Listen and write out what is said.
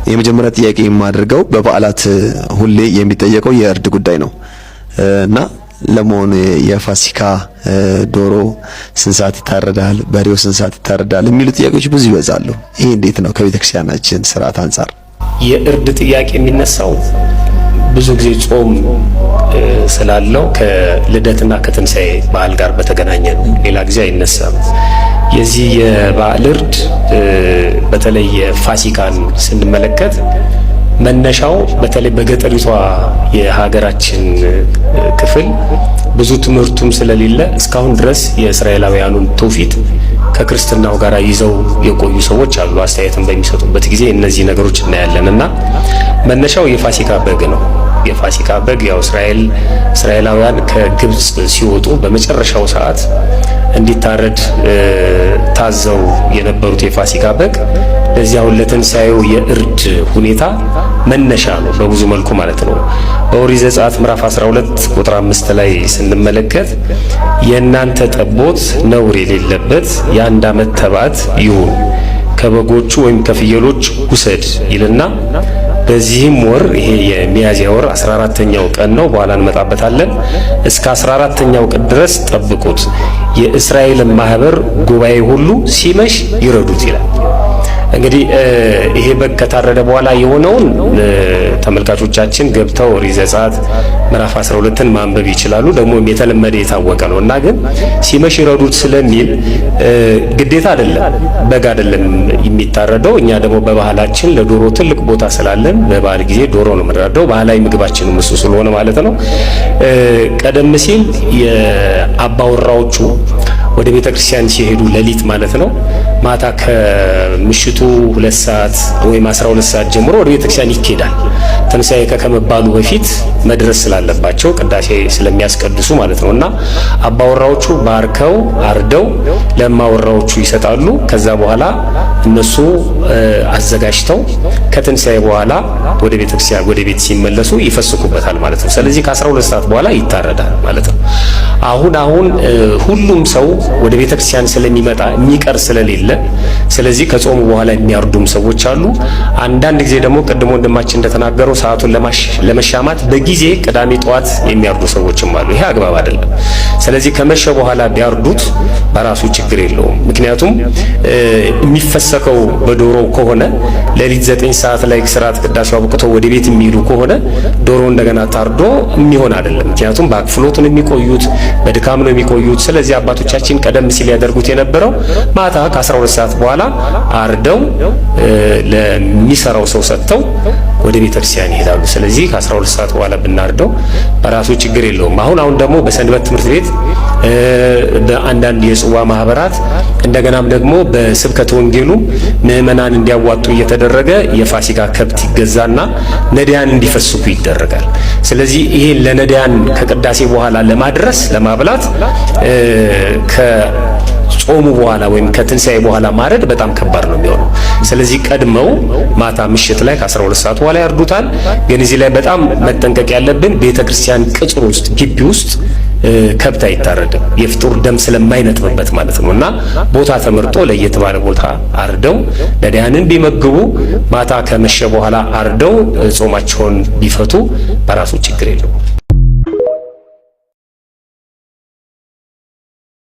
የመጀመሪያ ጥያቄ የማደርገው በበዓላት ሁሌ የሚጠየቀው የእርድ ጉዳይ ነው እና ለመሆኑ የፋሲካ ዶሮ ስንት ሰዓት ይታረዳል፣ በሬው ስንት ሰዓት ይታረዳል የሚሉ ጥያቄዎች ብዙ ይበዛሉ። ይሄ እንዴት ነው ከቤተክርስቲያናችን ስርዓት አንፃር? የእርድ ጥያቄ የሚነሳው ብዙ ጊዜ ጾም ስላለው ከልደትና ከትንሣኤ በዓል ጋር በተገናኘ ነው። ሌላ ጊዜ አይነሳም። የዚህ የበዓል እርድ በተለይ የፋሲካን ስንመለከት መነሻው በተለይ በገጠሪቷ የሀገራችን ክፍል ብዙ ትምህርቱም ስለሌለ እስካሁን ድረስ የእስራኤላውያኑን ትውፊት ከክርስትናው ጋር ይዘው የቆዩ ሰዎች አሉ። አስተያየትን በሚሰጡበት ጊዜ እነዚህ ነገሮች እናያለንና መነሻው የፋሲካ በግ ነው። የፋሲካ በግ ያው እስራኤላውያን ከግብጽ ሲወጡ በመጨረሻው ሰዓት እንዲታረድ ታዘው የነበሩት የፋሲካ በግ ለዚያው ለትንሣኤው የእርድ ሁኔታ መነሻ ነው በብዙ መልኩ ማለት ነው። በኦሪት ዘጸአት ምዕራፍ 12 ቁጥር 5 ላይ ስንመለከት የእናንተ ጠቦት ነውር የሌለበት የ1 ዓመት ተባት ይሁን ከበጎቹ ወይም ከፍየሎች ውሰድ ይልና በዚህም ወር ይሄ የሚያዝያ ወር 14ኛው ቀን ነው፣ በኋላ እንመጣበታለን። እስከ 14ኛው ቀን ድረስ ጠብቁት፣ የእስራኤልን ማህበር ጉባኤ ሁሉ ሲመሽ ይረዱት ይላል። እንግዲህ ይሄ በግ ከታረደ በኋላ የሆነውን ተመልካቾቻችን ገብተው ኦሪት ዘጸአት ምዕራፍ 12ን ማንበብ ይችላሉ። ደግሞ የተለመደ የታወቀ ነው እና ግን ሲመሽ ይረዱት ስለሚል ግዴታ አይደለም፣ በግ አይደለም የሚታረደው። እኛ ደግሞ በባህላችን ለዶሮ ትልቅ ቦታ ስላለን በበዓል ጊዜ ዶሮ ነው የምንረዳው። ባህላዊ ምግባችንም እሱ ስለሆነ ማለት ነው። ቀደም ሲል የአባወራዎቹ ወደ ቤተ ክርስቲያን ሲሄዱ ሌሊት ማለት ነው ማታ ከምሽቱ 2 ሰዓት ወይም 12 ሰዓት ጀምሮ ወደ ቤተ ክርስቲያን ይኬዳል። ትንሣኤ ከመባሉ በፊት መድረስ ስላለባቸው ቅዳሴ ስለሚያስቀድሱ ማለት ነውና አባወራዎቹ ባርከው አርደው ለማወራዎቹ ይሰጣሉ። ከዛ በኋላ እነሱ አዘጋጅተው ከትንሣኤ በኋላ ወደ ቤተ ክርስቲያን ወደ ቤት ሲመለሱ ይፈስኩበታል ማለት ነው። ስለዚህ ከ12 ሰዓት በኋላ ይታረዳል ማለት ነው። አሁን ሁሉም ሰው ወደ ቤተ ክርስቲያን ስለሚመጣ የሚቀር ስለሌለ ስለዚህ ከጾሙ በኋላ የሚያርዱም ሰዎች አሉ። አንዳንድ ጊዜ ደግሞ ቀድሞ ወንድማችን እንደተናገረው ሰዓቱን ለመሻማት በጊዜ ቅዳሜ ጠዋት የሚያርዱ ሰዎችም አሉ። ይሄ አግባብ አይደለም። ስለዚህ ከመሸ በኋላ ቢያርዱት በራሱ ችግር የለውም። ምክንያቱም የሚፈሰከው በዶሮው ከሆነ ሌሊት 9 ሰዓት ላይ ስርዓት ቅዳሴው አብቅቶ ወደ ቤት የሚሄዱ ከሆነ ዶሮ እንደገና ታርዶ የሚሆን አይደለም። ምክንያቱም በአክፍሎት ነው የሚቆዩት፣ በድካም ነው የሚቆዩት። ስለዚህ አባቶቻችን ቀደም ሲል ያደርጉት የነበረው ማታ ከ12 ሰዓት በኋላ አርደው ለሚሰራው ሰው ሰጥተው ወደ ቤተ ክርስቲያን ይሄዳሉ። ስለዚህ ከ12 ሰዓት በኋላ ብናርደው በራሱ ችግር የለውም። አሁን ደግሞ በሰንበት ትምህርት ቤት በአንዳንድ የጽዋ ማህበራት እንደገናም ደግሞ በስብከተ ወንጌሉ ምዕመናን እንዲያዋጡ እየተደረገ የፋሲካ ከብት ይገዛና ነዳያን እንዲፈስኩ ይደረጋል። ስለዚህ ይሄ ለነዳያን ከቅዳሴ በኋላ ለማድረስ ለማብላት ከጾሙ በኋላ ወይም ከትንሣኤ በኋላ ማረድ በጣም ከባድ ነው የሚሆነው። ስለዚህ ቀድመው ማታ ምሽት ላይ ከ12 ሰዓት በኋላ ያርዱታል። ግን እዚህ ላይ በጣም መጠንቀቅ ያለብን ቤተክርስቲያን ቅጽር ውስጥ ግቢ ውስጥ ከብት አይታረድም፣ የፍጡር ደም ስለማይነጥብበት ማለት ነው። እና ቦታ ተመርጦ ለየት ባለ ቦታ አርደው ነዳያንን ቢመግቡ ማታ ከመሸ በኋላ አርደው ጾማቸውን ቢፈቱ በራሱ ችግር የለውም።